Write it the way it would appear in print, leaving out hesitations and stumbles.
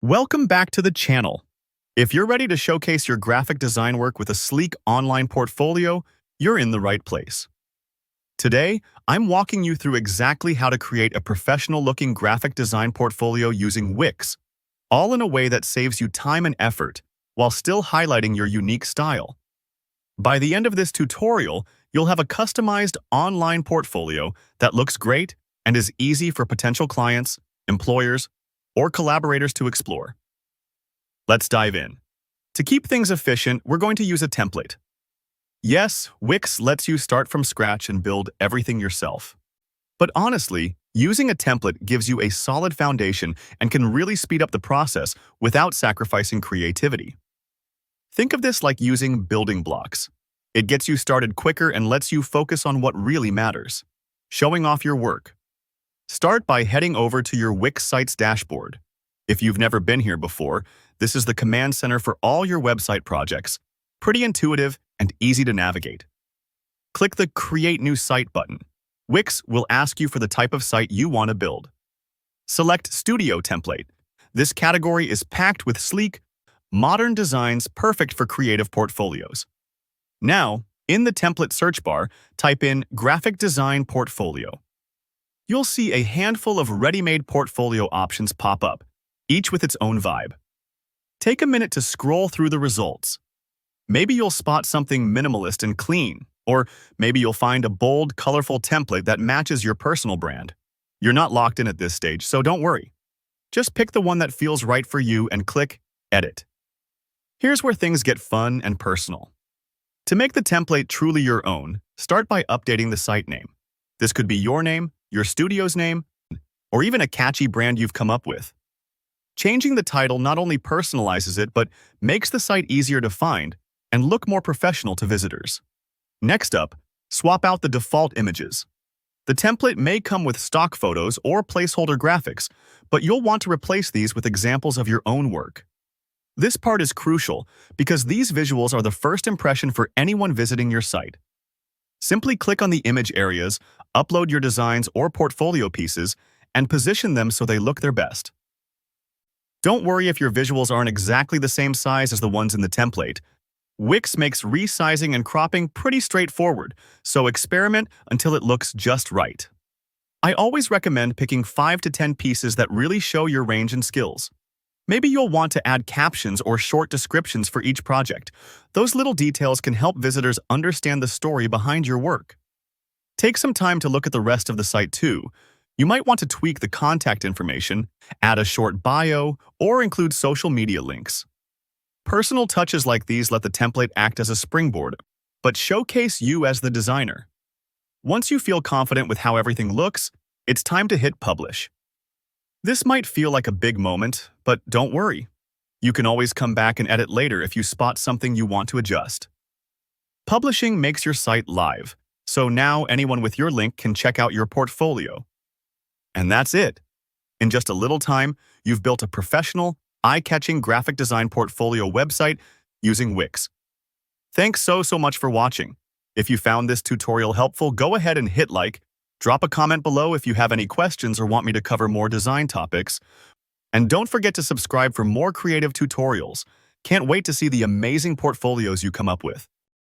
Welcome back to the channel. If you're ready to showcase your graphic design work with a sleek online portfolio, you're in the right place. Today, I'm walking you through exactly how to create a professional-looking graphic design portfolio using Wix, all in a way that saves you time and effort, while still highlighting your unique style. By the end of this tutorial, you'll have a customized online portfolio that looks great and is easy for potential clients, employers, or collaborators to explore. Let's dive in. To keep things efficient, we're going to use a template. Yes, Wix lets you start from scratch and build everything yourself. But honestly, using a template gives you a solid foundation and can really speed up the process without sacrificing creativity. Think of this like using building blocks. It gets you started quicker and lets you focus on what really matters, showing off your work. Start by heading over to your Wix site's dashboard. If you've never been here before, this is the command center for all your website projects. Pretty intuitive and easy to navigate. Click the Create New Site button. Wix will ask you for the type of site you want to build. Select Studio Template. This category is packed with sleek, modern designs perfect for creative portfolios. Now, in the template search bar, type in Graphic Design Portfolio. You'll see a handful of ready-made portfolio options pop up, each with its own vibe. Take a minute to scroll through the results. Maybe you'll spot something minimalist and clean, or maybe you'll find a bold, colorful template that matches your personal brand. You're not locked in at this stage, so don't worry. Just pick the one that feels right for you and click Edit. Here's where things get fun and personal. To make the template truly your own, start by updating the site name. This could be your name, your studio's name, or even a catchy brand you've come up with. Changing the title not only personalizes it, but makes the site easier to find and look more professional to visitors. Next up, swap out the default images. The template may come with stock photos or placeholder graphics, but you'll want to replace these with examples of your own work. This part is crucial because these visuals are the first impression for anyone visiting your site. Simply click on the image areas, upload your designs or portfolio pieces, and position them so they look their best. Don't worry if your visuals aren't exactly the same size as the ones in the template. Wix makes resizing and cropping pretty straightforward, so experiment until it looks just right. I always recommend picking 5 to 10 pieces that really show your range and skills. Maybe you'll want to add captions or short descriptions for each project. Those little details can help visitors understand the story behind your work. Take some time to look at the rest of the site too. You might want to tweak the contact information, add a short bio, or include social media links. Personal touches like these let the template act as a springboard, but showcase you as the designer. Once you feel confident with how everything looks, it's time to hit publish. This might feel like a big moment, but don't worry. You can always come back and edit later if you spot something you want to adjust. Publishing makes your site live, so now anyone with your link can check out your portfolio. And that's it. In just a little time, you've built a professional, eye-catching graphic design portfolio website using Wix. Thanks so much for watching. If you found this tutorial helpful, go ahead and hit like. Drop a comment below if you have any questions or want me to cover more design topics. And don't forget to subscribe for more creative tutorials. Can't wait to see the amazing portfolios you come up with.